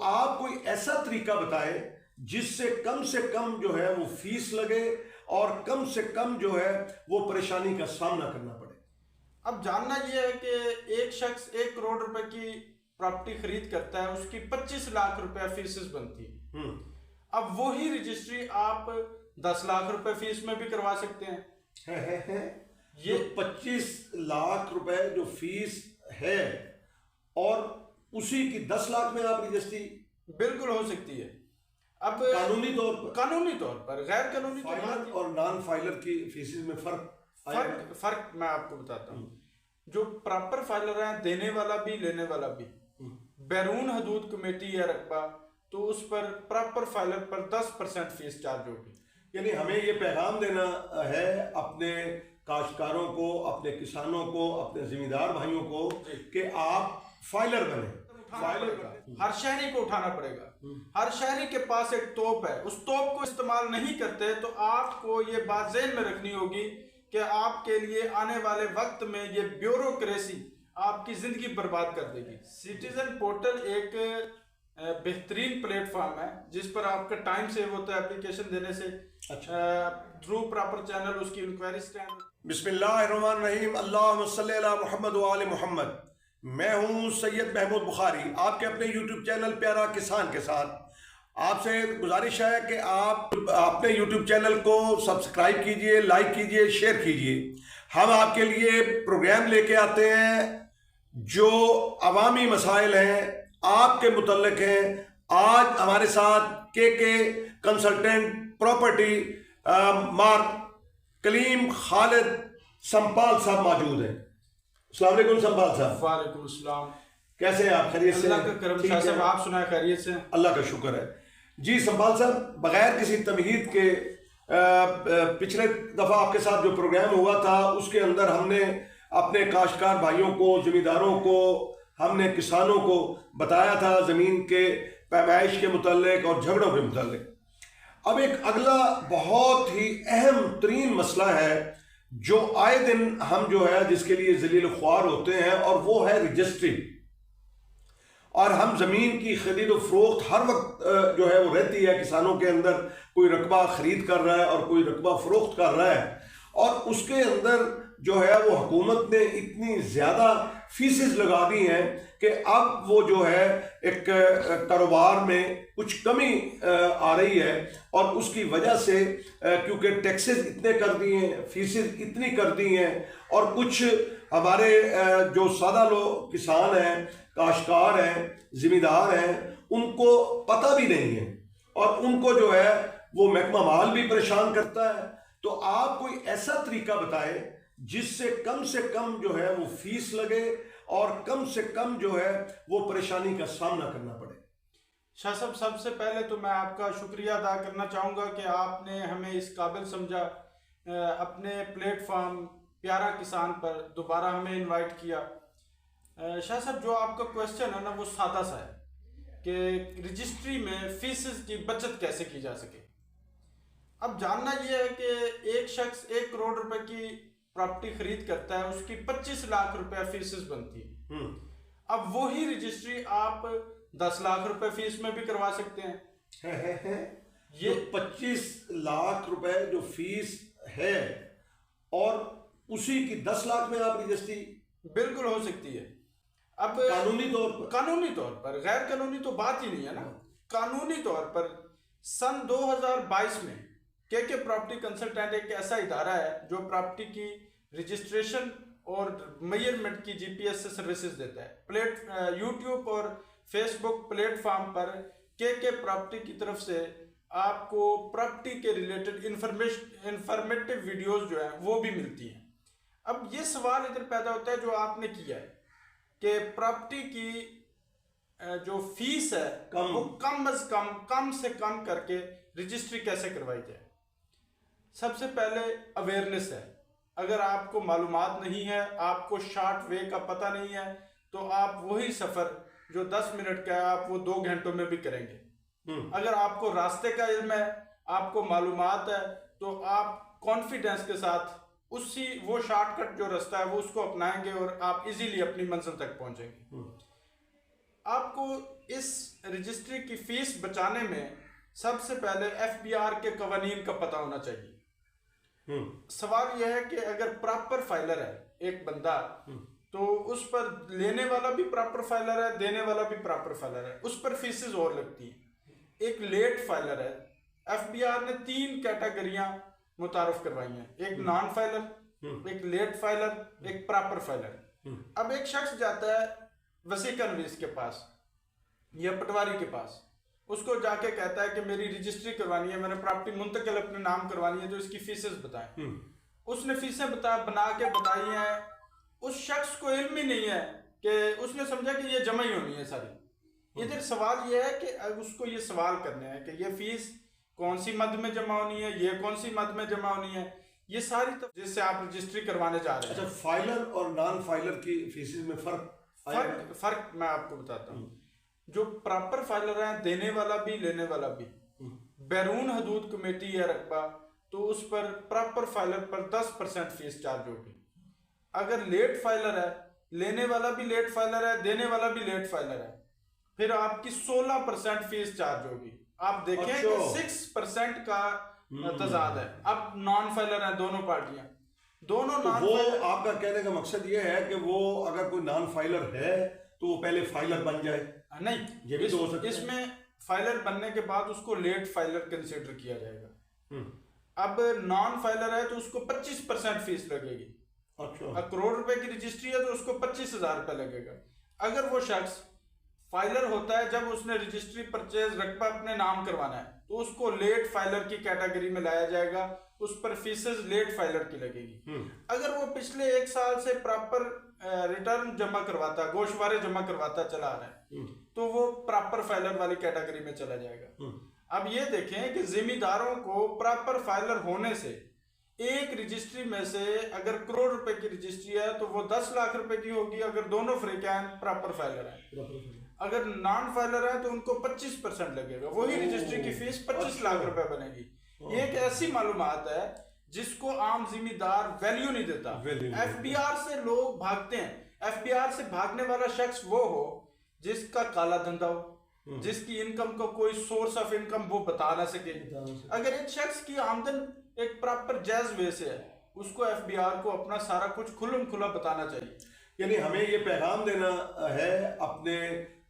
आप कोई ऐसा तरीका बताएं जिससे कम जो है वो फीस लगे और कम से कम जो है वो परेशानी का सामना करना पड़े। अब जानना यह है कि एक शख्स 1 करोड़ रुपए की प्रॉपर्टी खरीद करता है, उसकी 25 लाख रुपए फीसेस बनती है। अब वही रजिस्ट्री आप 10 लाख रुपए फीस में भी करवा सकते हैं। ये 25 लाख रुपए जो फीस है और उसी की 10 लाख में आप रजिस्ट्री बिल्कुल हो सकती है। अब कानूनी तौर पर गैर कानूनी फाइलर और नॉन फाइलर की फीसेस में फर्क मैं आपको बताता हूँ। जो प्रॉपर फाइलर है, देने वाला भी लेने वाला भी, बैरून हदूद कमेटी या रकबा, तो उस पर प्रॉपर फाइलर पर 10% फीस चार्ज होगी। यानी हमें ये पैगाम देना है अपने काश्तकारों को, अपने किसानों को, अपने जिम्मेदार भाइयों को कि आप फाइलर बने। हर शहरी को उठाना पड़ेगा। हर शहरी के पास एक तोप है, उस तोप को इस्तेमाल नहीं करते तो आपको ये बात ज़हन में रखनी होगी कि आपके लिए आने वाले वक्त में ये ब्यूरोक्रेसी आपकी जिंदगी बर्बाद कर देगी। सिटीजन पोर्टल एक बेहतरीन प्लेटफॉर्म है जिस पर आपका टाइम सेव होता है एप्लीकेशन देने से। थ्रू प्रॉपर चैनल उसकी इंक्वायरी स्टैंड। बिस्मिल्लाहिर्रहमानिर्रहीम, अल्लाहुम्मा सल्ली अला मुहम्मद व आले मुहम्मद। मैं हूं सैयद महमूद बुखारी, आपके अपने यूट्यूब चैनल प्यारा किसान के साथ। आपसे गुजारिश है कि आप अपने यूट्यूब चैनल को सब्सक्राइब कीजिए, लाइक कीजिए, शेयर कीजिए। हम आपके लिए प्रोग्राम लेके आते हैं जो अवामी मसाइल हैं, आपके मुतल्लिक हैं। आज हमारे साथ के कंसल्टेंट प्रॉपर्टी मार कलीम खालिद संपाल साहब मौजूद हैं। अस्सलाम वालेकुम संपाल साहब। वालेकुम अस्सलाम। कैसे हैं आप? खैरियत से? अल्लाह का करम साहब, आप सुनाए खैरियत से? अल्लाह का शुक्र है जी। संपाल साहब, बगैर किसी तमहीद के पिछले दफ़ा आपके साथ जो प्रोग्राम हुआ था उसके अंदर हमने अपने काश्तकार भाइयों को, ज़मींदारों को, हमने किसानों को बताया था ज़मीन के पैमाइश के मुताल्लिक और झगड़ों के मुताल्लिक। अब एक अगला बहुत ही अहम तरीन मसला है जो आए दिन हम जो है जिसके लिए जलील ख्वार होते हैं, और वो है रजिस्ट्री। और हम ज़मीन की खरीद व फरोख्त हर वक्त जो है वो रहती है किसानों के अंदर। कोई रकबा ख़रीद कर रहा है और कोई रकबा फ़रोख्त कर रहा है, और उसके अंदर जो है वो हुकूमत ने इतनी ज़्यादा फीसेस लगा दी हैं कि अब वो जो है एक कारोबार में कुछ कमी आ रही है। और उसकी वजह से क्योंकि टैक्सेस इतने कर दिए हैं, फीसेस इतनी कर दी हैं, और कुछ हमारे जो सादा लोग किसान हैं, काश्तकार हैं, ज़िम्मेदार हैं, उनको पता भी नहीं है, और उनको जो है वो महकमा माल भी परेशान करता है। तो आप कोई ऐसा तरीका बताएं जिससे कम जो है वो फीस लगे और कम से कम जो है वो परेशानी का सामना करना पड़े। शाह साहब, सबसे पहले तो मैं आपका शुक्रिया अदा करना चाहूँगा कि आपने हमें इस काबिल समझा, अपने प्लेटफॉर्म प्यारा किसान पर दोबारा हमें इनवाइट किया। शाह साहब, जो आपका क्वेश्चन है ना वो सादा सा है कि रजिस्ट्री में फीसेस की बचत कैसे की जा सके। अब जानना यह है कि एक शख्स 1 करोड़ रुपए की प्रॉपर्टी खरीद करता है, उसकी 25 लाख रुपए फीसेस बनती है। अब वही रजिस्ट्री आप 10 लाख रुपए फीस में भी करवा सकते हैं। ये 25 लाख रुपए जो फीस है और उसी की 10 लाख में आप रजिस्ट्री बिल्कुल हो सकती है। अब कानूनी तौर पर गैर कानूनी तो बात ही नहीं है ना। कानूनी तौर पर सन 2022 में के प्रॉपर्टी कंसल्टेंट एक ऐसा इदारा है जो प्रॉपर्टी की रजिस्ट्रेशन और मेजरमेंट की जीपीएस से सर्विसेज देता है। यूट्यूब और फेसबुक प्लेटफॉर्म पर के प्रॉपर्टी की तरफ से आपको प्रॉपर्टी के रिलेटेड इंफॉर्मेटिव वीडियोस जो है वो भी मिलती हैं। अब ये सवाल इधर पैदा होता है जो आपने किया है कि प्रॉपर्टी की जो फीस है वो कम से कम करके रजिस्ट्री कैसे करवाई जाए। सबसे पहले अवेयरनेस है। अगर आपको मालूमात नहीं है, आपको शॉर्ट वे का पता नहीं है, तो आप वही सफ़र जो 10 मिनट का है आप वो 2 घंटों में भी करेंगे। अगर आपको रास्ते का इल्म है, आपको मालूमात है, तो आप कॉन्फिडेंस के साथ वो शॉर्टकट जो रास्ता है वो उसको अपनाएंगे और आप इजीली अपनी मंजिल तक पहुंचेंगे। आपको इस रजिस्ट्री की फीस बचाने में सबसे पहले एफबीआर के कवानीन का पता होना चाहिए। सवाल यह है कि अगर प्रॉपर फाइलर है एक बंदा, तो उस पर लेने वाला भी प्रॉपर फाइलर है, देने वाला भी प्रॉपर फाइलर है, उस पर फीसेस और लगती हैं। एक लेट फाइलर है, एफबीआर ने 3 कैटेगरियां मुतारफ करवाई हैं, एक नॉन फाइलर, एक लेट फाइलर, एक प्रॉपर फाइलर। अब एक शख्स जाता है वसीक नवीस के पास या पटवारी के पास, उसको जाके कहता है कि मेरी रजिस्ट्री करवानी है, मैंने प्रॉपर्टी मुंतकिल अपने नाम करवानी है, तो इसकी फीसेस बताएं। उसने फीसें बना के बताई हैं, उस शख्स को इल्म ही नहीं है कि उसने समझा कि ये जमा ही होनी है सारी। इधर सवाल ये है कि उसको ये सवाल करने हैं कि ये फीस कौन सी मद में जमा होनी है, ये कौन सी मद में जमा होनी है, ये सारी तो जिससे आप रजिस्ट्री करवाने जा रहे हैं। अच्छा, फाइलर और नॉन फाइलर की फीसेस में फर्क मैं आपको बताता हूँ। जो प्रॉपर फाइलर है, देने वाला भी लेने वाला भी, बैरून हदूद कमेटी है रकबा, तो उस पर प्रॉपर फाइलर पर 10% फीस चार्ज होगी। अगर लेट फाइलर है, लेने वाला भी लेट फाइलर है, देने वाला भी लेट फाइलर है, फिर आपकी 16% फीस चार्ज होगी। आप देखें कि 6% का तजाद है। अब नॉन फाइलर है दोनों पार्टियां, दोनों तो नॉन वो फाइलर। आपका कहने का मकसद ये है कि वो अगर कोई नॉन फाइलर है तो वो पहले फाइलर बन जाए? नहीं, ये भी तो हो सकता है। इसमें फाइलर बनने के बाद उसको लेट फाइलर कंसीडर किया जाएगा। अब नॉन फाइलर है तो उसको 25% फीस लगेगी। अच्छा, 1 करोड़ रुपए की रजिस्ट्री है तो उसको 25,000 रुपये लगेगा। अगर वो शख्स फाइलर होता है, जब उसने रजिस्ट्री परचेज रकबा अपने नाम करवाना है, तो उसको लेट फाइलर की कैटेगरी में लाया जाएगा, उस पर फीसेस लेट फाइलर की लगेगी। अगर वो पिछले 1 साल से प्रॉपर रिटर्न जमा करवाता, गोशवारे जमा करवाता चला आ रहा है, तो वो प्रॉपर फाइलर वाली कैटेगरी में चला जाएगा। अब ये देखें कि जिम्मेदारों को प्रॉपर फाइलर होने से एक रजिस्ट्री में से अगर करोड़ रुपए की रजिस्ट्री है तो वो 10 लाख रुपए की होगी, अगर दोनों फ्रीकैन प्रॉपर फाइलर है। अगर नॉन फाइलर है तो उनको 25% लगेगा, वही रजिस्ट्री की फीस 25 लाख रुपए बनेगी। ये एक ऐसी मालूमात है जिसको आम जिम्मेदार वैल्यू नहीं देता। एफबीआर से लोग भागते हैं। एफबीआर से भागने वाला शख्स वो हो जिसका काला धंधा हो, जिसकी इनकम का कोई सोर्स ऑफ इनकम वो बता ना सके। अगर एक शख्स की आमदन एक प्रॉपर जायज वे से है, उसको एफबीआर को अपना सारा कुछ खुल्लम खुला बताना चाहिए। यानी हमें ये पैगाम देना है अपने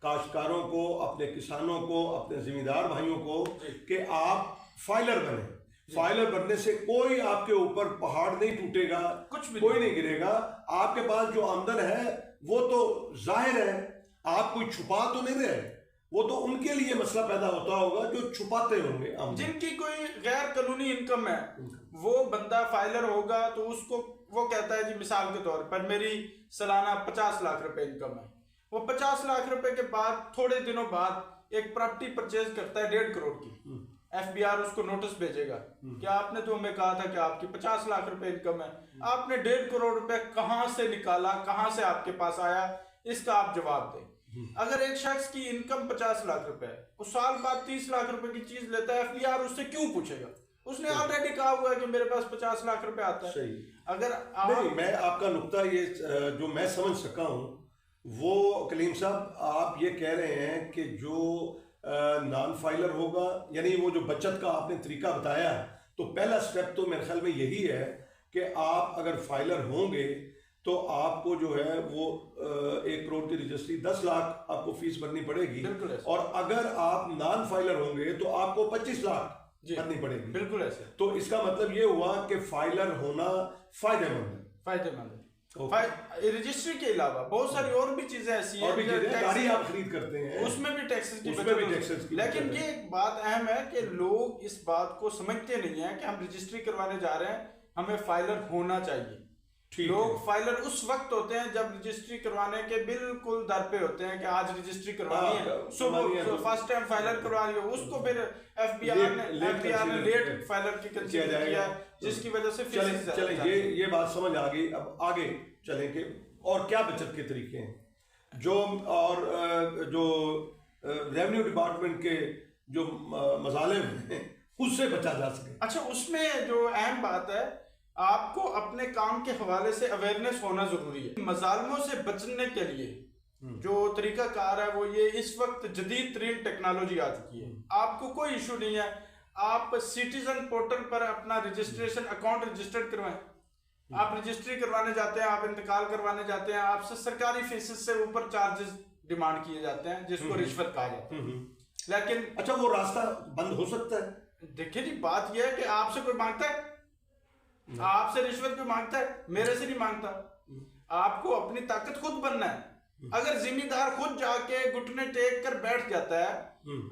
काश्तकारों को, अपने किसानों को, अपने जिम्मेदार भाइयों को कि आप फाइलर बने। फाइलर बनने से कोई आपके ऊपर पहाड़ नहीं टूटेगा, कुछ भी कोई नहीं गिरेगा। आपके पास जो आमदन है वो तो जाहिर है, आप कोई छुपा तो नहीं रहे। वो तो उनके लिए मसला पैदा होता होगा जो छुपाते होंगे। जिनकी कोई गैर कानूनी इनकम है, वो बंदा फाइलर होगा तो उसको वो कहता है जी, मिसाल के तौर पर मेरी सालाना 50 लाख रुपए इनकम है। वो 50 लाख रुपए के बाद थोड़े दिनों बाद एक प्रॉपर्टी परचेज करता है 1.5 करोड़ की। एफबीआर उसको नोटिस भेजेगा कि आपने तो हमें कहा था कि आपकी 50 लाख रुपए इनकम है, आपने 1.5 करोड़ रुपए कहां से निकाला, कहां से आपके पास आया, इसका आप जवाब दें। अगर एक शख्स की इनकम 50 लाख रुपए है, उस साल बाद 30 लाख रुपए की चीज लेता है, एफबीआर उससे क्यों पूछेगा? उसने ऑलरेडी कहा हुआ है कि मेरे पास 50 लाख रुपए आता है। सही। अगर नहीं, मैं आपका नुक्ता ये जो मैं समझ सका हूँ वो, कलीम साहब आप ये कह रहे हैं कि जो नॉन फाइलर होगा, यानी वो जो बचत का आपने तरीका बताया है, तो पहला स्टेप तो मेरे ख्याल में यही है कि आप अगर फाइलर होंगे तो आपको जो है वो 1 करोड़ की रजिस्ट्री 10 लाख आपको फीस भरनी पड़ेगी। और अगर आप नॉन फाइलर होंगे तो आपको 25 लाख भरनी पड़ेगी। बिल्कुल ऐसे। तो इसका मतलब ये हुआ कि फाइलर होना फायदेमंद है। रजिस्ट्री के अलावा बहुत सारी और भी चीजें ऐसी हैं, गाड़ी आप खरीद करते हैं उसमें भी टैक्सेस की बचत होती है। लेकिन ये एक बात अहम है कि लोग इस बात को समझते नहीं है कि हम रजिस्ट्री करवाने जा रहे हैं, हमें फाइलर होना चाहिए। लोग फाइलर उस वक्त होते हैं जब रजिस्ट्री करवाने के बिल्कुल दर पे होते हैं कि आज रजिस्ट्री करवानी है, सुबह फर्स्ट टाइम फाइलर करवा रही हो, उसको फिर एफबीआर ने लेट फाइलर की कंसीडर किया, जिसकी वजह से चले ये बात समझ आ गई। अब आगे चलें कि और क्या बचत के तरीके हैं जो रेवेन्यू डिपार्टमेंट के जो मसाले हैं उससे बचा जा सके। अच्छा, उसमें जो अहम बात है, आपको अपने काम के हवाले से अवेयरनेस होना जरूरी है। मजालमों से बचने के लिए जो तरीका कार है वो ये, इस वक्त जदीद तरीन टेक्नोलॉजी आ चुकी है, आपको कोई इशू नहीं है, आप सिटीजन पोर्टल पर अपना रजिस्ट्रेशन अकाउंट रजिस्टर्ड करवाएं, आप रजिस्ट्री करवाने जाते हैं, आप इंतकाल करवाने जाते हैं, आपसे सरकारी फीस से ऊपर चार्जेस डिमांड किए जाते हैं जिसको रिश्वत कहा जाता है। लेकिन अच्छा, वो रास्ता बंद हो सकता है? देखिए जी, बात यह है कि आपसे कोई मांगता है, आपसे रिश्वत कोई मांगता है? मेरे से नहीं मांगता। आपको अपनी ताकत खुद बनना है। अगर जिम्मेदार खुद जाके घुटने टेक कर बैठ जाता है,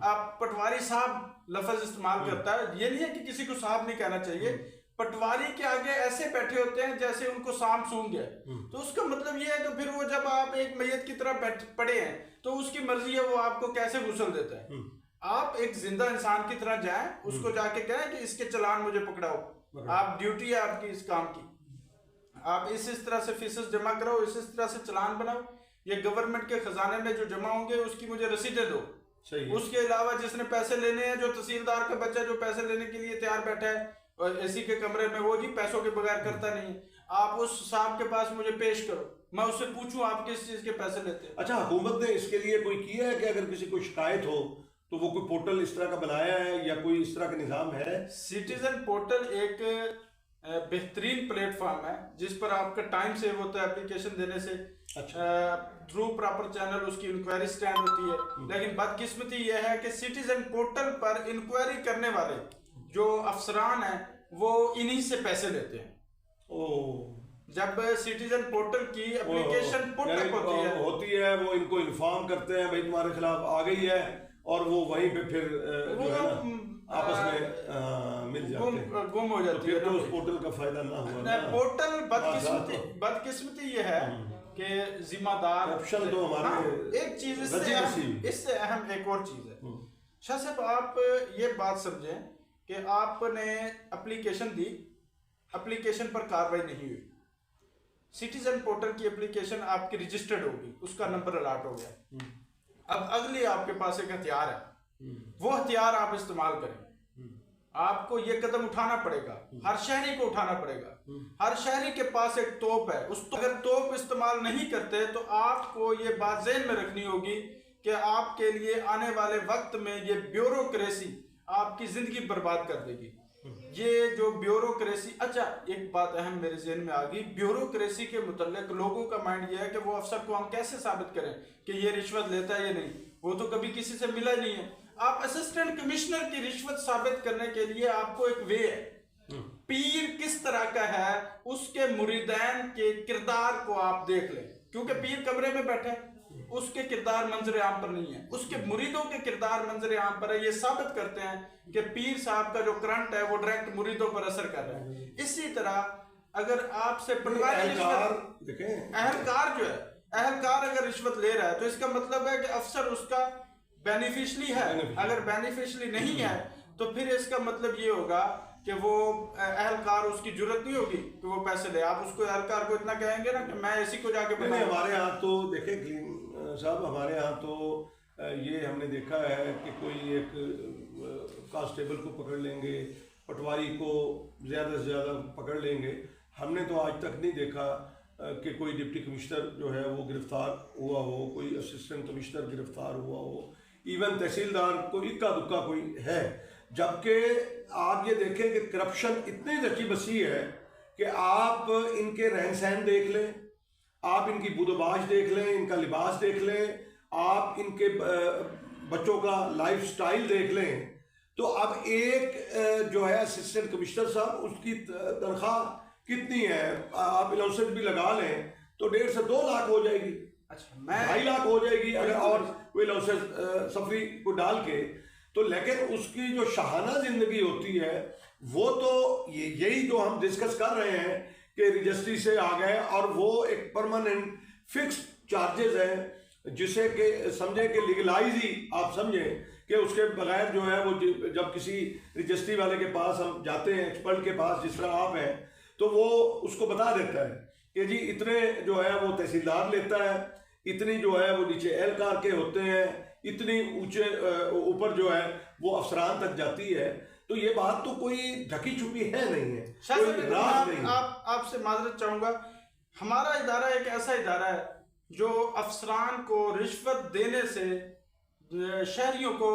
आप पटवारी साहब लफ्ज इस्तेमाल करता है, ये नहीं है कि किसी को साहब नहीं कहना चाहिए, पटवारी के आगे ऐसे बैठे होते हैं जैसे उनको सांप सूंघ गया, तो उसका मतलब ये है कि फिर वो जब आप एक मैयत की तरह बैठ पड़े हैं तो उसकी मर्जी है वो आपको कैसे गुस्ल देता है। आप एक जिंदा इंसान की तरह जाएं, उसको जाके कहें कि इसके चालान मुझे पकड़ाओ, आप ड्यूटी है आपकी इस काम की, आप इस तरह से फीस जमा कराओ, इस तरह से चालान बनाओ, ये गवर्नमेंट के खजाने में जो जमा होंगे उसकी मुझे रसीदें दो। उसके अलावा जिसने पैसे लेने हैं, जो तहसीलदार का बच्चा जो पैसे लेने के लिए तैयार बैठा है और एसी के कमरे में, वो जी पैसों के बगैर करता नहीं है, आप उस साहब के पास मुझे पेश करो, मैं उससे पूछूं आप किस चीज के पैसे लेते हैं। अच्छा, हुकूमत ने इसके लिए कोई किया है कि अगर किसी को शिकायत हो तो वो कोई पोर्टल इस तरह का बनाया है या कोई इस तरह का निजाम है? सिटीजन पोर्टल एक बेहतरीन प्लेटफॉर्म है जिस पर आपका टाइम सेव होता है एप्लीकेशन देने से। अच्छा। थ्रू प्रॉपर चैनल उसकी इंक्वायरी स्टैंड होती है, लेकिन बदकिस्मती यह है कि सिटीजन पोर्टल पर इंक्वायरी करने वाले जो अफसरान हैं वो इन्हीं से पैसे लेते हैं। जब सिटीजन पोर्टल की एप्लीकेशन होती है वो इनको इन्फॉर्म करते हैं भाई तुम्हारे खिलाफ आ गई है, और वो वहीं पे फिर जो है ना आपस में मिल जाते हैं, गुम हो जाती है, तो उस पोर्टल का फायदा ना हुआ ना। पोर्टल बदकिस्मती ये है कि जिम्मेदार ऑप्शन तो हमारे एक चीज इससे अहम एक और चीज है शाह साहब, आप ये बात समझें कि आपने एप्लीकेशन दी, एप्लीकेशन पर कार्रवाई नहीं हुई, सिटीजन पोर्टल की एप्लीकेशन आपकी रजिस्टर्ड होगी, उसका नंबर अलॉट हो गया, अब अगले आपके पास एक हथियार है, वो हथियार आप इस्तेमाल करें। आपको ये कदम उठाना पड़ेगा, हर शहरी को उठाना पड़ेगा। हर शहरी के पास एक तोप है, अगर तोप इस्तेमाल नहीं करते तो आपको ये बात ज़हन में रखनी होगी कि आपके लिए आने वाले वक्त में ये ब्यूरोक्रेसी आपकी जिंदगी बर्बाद कर देगी। ये जो ब्यूरोक्रेसी, अच्छा एक बात अहम मेरे जहन में आ गई, ब्यूरोक्रेसी के मुतल्लिक लोगों का माइंड ये है कि वो अफसर को हम कैसे साबित करें कि ये रिश्वत लेता है या नहीं, वो तो कभी किसी से मिला नहीं है। आप असिस्टेंट कमिश्नर की रिश्वत साबित करने के लिए आपको एक वे है, पीर किस तरह का है उसके मुरीदैन के किरदार को आप देख लें, क्योंकि पीर कमरे में बैठे, उसके किरदार मंजर आम पर नहीं है, उसके मुरीदों के किरदार मंजर आम पर है। ये साबित करते हैं कि पीर साहब का जो करंट है वो डायरेक्ट मुरीदों पर असर कर रहा है। इसी तरह अगर आपसे अहलकार जो है, अहलकार अगर रिश्वत ले रहा है तो इसका मतलब है कि अफसर उसका बेनिफिशियरी है, अगर बेनिफिशियरी नहीं है तो फिर इसका मतलब ये होगा कि वो अहलकार, उसकी जरूरत नहीं होगी कि वो पैसे ले। आप उसको अहलकार को इतना कहेंगे ना कि मैं इसी को जाके हमारे यहाँ तो देखें क्लीन साहब, हमारे यहाँ तो ये हमने देखा है कि कोई एक कांस्टेबल को पकड़ लेंगे, पटवारी को ज़्यादा से ज़्यादा पकड़ लेंगे। हमने तो आज तक नहीं देखा कि कोई डिप्टी कमिश्नर जो है वो गिरफ्तार हुआ हो, कोई असिस्टेंट कमिश्नर गिरफ्तार हुआ हो, इवन तहसीलदार को इक्का दुक्का कोई है। जबकि आप ये देखें कि करप्शन इतनी रची बसी है कि आप इनके रहन सहन देख लें, आप इनकी बुदोबाश देख लें, इनका लिबास देख लें, आप इनके बच्चों का लाइफ स्टाइल देख लें, तो अब एक जो है असिस्टेंट कमिश्नर साहब, उसकी तनख्वाह कितनी है, आप अलाउंसेस भी लगा लें तो 1.5 से 2 लाख हो जाएगी। अच्छा, मैं 2.5 लाख हो जाएगी अगर और कोई अलाउंसेस सफरी को डाल के। तो लेकिन उसकी जो शाहाना जिंदगी होती है वो तो यही जो हम डिस्कस कर रहे हैं कि रजिस्ट्री से आ गए और वो एक परमानेंट फिक्स चार्जेस है, जिसे कि समझे कि लीगलाइज ही आप समझें कि उसके बगैर जो है वो जब किसी रजिस्ट्री वाले के पास हम जाते हैं, एक्सपर्ट के पास जिस तरह आप हैं, तो वो उसको बता देता है कि जी इतने जो है वो तहसीलदार लेता है, इतनी जो है वो नीचे एहलकार के होते हैं, इतनी ऊंचे ऊपर जो है वो अफसरान तक जाती है। तो ये बात तो कोई ढकी छुपी है नहीं है, कोई राज नहीं। आपसे माजरत चाहूंगा, हमारा इदारा एक ऐसा इदारा है जो अफसरान को रिश्वत देने से शहरियों को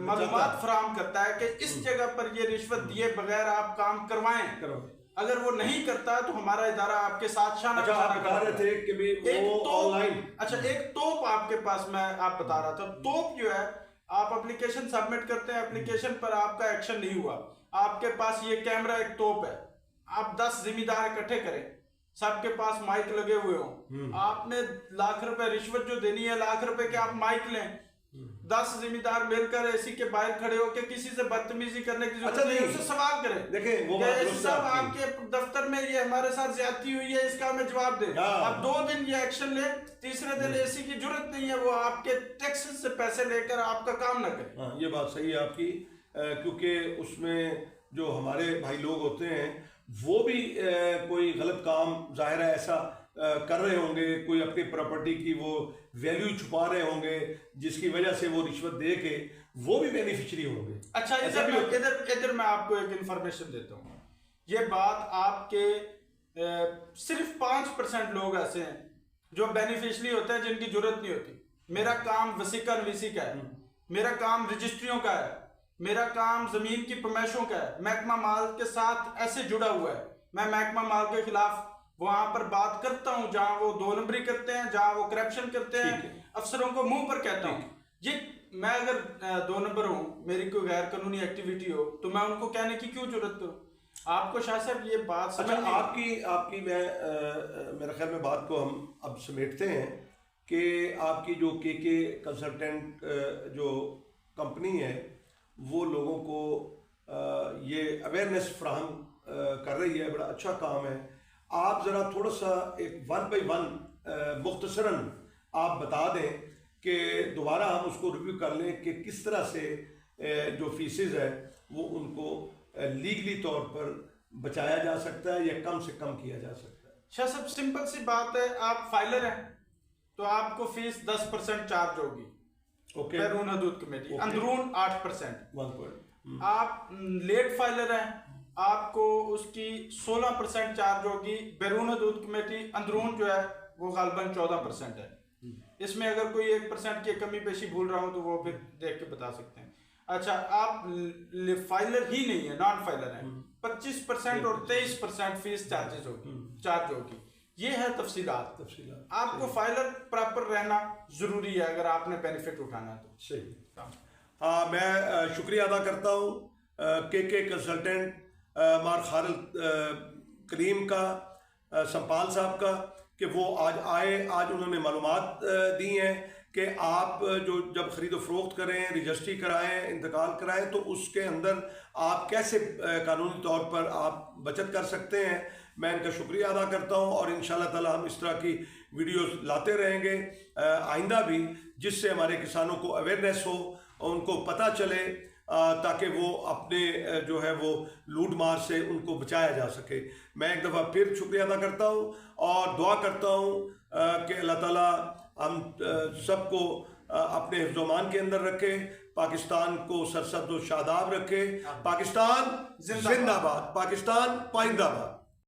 मालूमात फराहम करता है कि इस जगह पर ये रिश्वत दिए बगैर आप काम करवाएं। अगर वो नहीं करता तो हमारा इदारा आपके साथ शाना आप बता रहे थे कि भी वो ऑनलाइन। अच्छा, एक तोप आपके पास मैं आप बता रहा था, तोप जो है आप एप्लीकेशन सबमिट करते हैं, एप्लीकेशन पर आपका एक्शन नहीं हुआ, आपके पास ये कैमरा एक तोप है, आप 10 जिम्मेदार इकट्ठे करें, सबके पास माइक लगे हुए हो, आपने लाख रुपए रिश्वत जो देनी है, लाख रुपए के आप माइक लें, 10 जिम्मेदार मिलकर एसी के बाहर खड़े होकर किसी से बदतमीजी करने की जरूरत नहीं, उससे सवाल करें। देखें वो साहब आपके दफ्तर में ये हमारे साथ ज्यादती हुई है, इसका हमें जवाब दे। अब 2 दिन ये एक्शन ले, तीसरे दिन एसी की जरूरत नहीं है, वो आपके टैक्स से पैसे लेकर आपका काम न करे। ये बात सही है आपकी, क्योंकि उसमें जो हमारे भाई लोग होते हैं वो भी कोई गलत काम जाहिर है ऐसा कर रहे होंगे, कोई अपनी प्रॉपर्टी की वो वैल्यू छुपा रहे होंगे जिसकी वजह से वो रिश्वत दे के वो भी बेनिफिशियरी होंगे। अच्छा, इधर मैं आपको एक इंफॉर्मेशन देता हूँ। ये बात आपके सिर्फ 5% लोग ऐसे हैं जो बेनिफिशियरी होते हैं जिनकी जरूरत नहीं होती। मेरा काम वसीका नवीसी का है, मेरा काम रजिस्ट्रियों का है, मेरा काम जमीन की परमैशों का है, महकमा माल के साथ ऐसे जुड़ा हुआ है। मैं महकमा माल के खिलाफ वहां पर बात करता हूं जहां वो 2 नंबरी करते हैं, जहां वो करप्शन करते हैं, अफसरों को मुंह पर कहता हूं। ये मैं अगर 2 नंबर हूं, मेरी कोई गैर कानूनी एक्टिविटी हो तो मैं उनको कहने की क्यों जरूरत करूं? आपको शाह साहब ये बात समझ आपकी मैं मेरे ख्याल में बात को हम अब समेटते हैं कि आपकी जो के कंसल्टेंट जो कंपनी है वो लोगों को ये अवेयरनेस फ्राहम कर रही है, बड़ा अच्छा काम है। आप ज़रा थोड़ा सा एक 1 by 1 मुख्तसरन आप बता दें कि दोबारा हम उसको रिव्यू कर लें कि किस तरह से जो फीसेस है वो उनको लीगली तौर पर बचाया जा सकता है या कम से कम किया जा सकता है। शाह साहब सिंपल सी बात है, आप फाइलर हैं तो आपको फीस 10% चार्ज होगी। ओके, बैरून हदूद कमेटी अंदरून 8%। 1 आप लेट फाइलर हैं, आपको उसकी 16% चार्ज होगी। बैरून हदूद कमेटी अंदरून जो है वो गालबन 14% है। इसमें अगर कोई 1% की कमी पेशी भूल रहा हूं तो वो फिर देख के बता सकते हैं। अच्छा, आप फाइलर ही नहीं है, नॉन फाइलर है, 25% और 23% फीस चार्ज होगी। ये है तफसीलात। आपको फाइलर प्रॉपर रहना जरूरी है अगर आपने बेनिफिट उठाना है तो। सही। हाँ, मैं शुक्रिया अदा करता हूँ के कंसल्टेंट मार खालिद कलीम का, संपाल साहब का, कि वो आज आए, आज उन्होंने मालूमात दी हैं कि आप जो जब ख़रीदो फ़रोख्त करें, रजिस्ट्री कराएं, इंतकाल कराएं तो उसके अंदर आप कैसे कानूनी तौर पर आप बचत कर सकते हैं। मैं इनका शुक्रिया अदा करता हूं और इंशाल्लाह ताला हम इस तरह की वीडियोस लाते रहेंगे आइंदा भी, जिससे हमारे किसानों को अवेयरनेस हो और उनको पता चले ताकि वो अपने जो है वो लूट मार से उनको बचाया जा सके। मैं एक दफ़ा फिर शुक्रिया अदा करता हूँ और दुआ करता हूँ कि अल्लाह ताला हम सबको अपने हिफ्ज़-ओ-मान के अंदर रखे, पाकिस्तान को सरसब्ज़ व शादाब रखे। पाकिस्तान जिंदाबाद, पाकिस्तान पाइंदाबाद।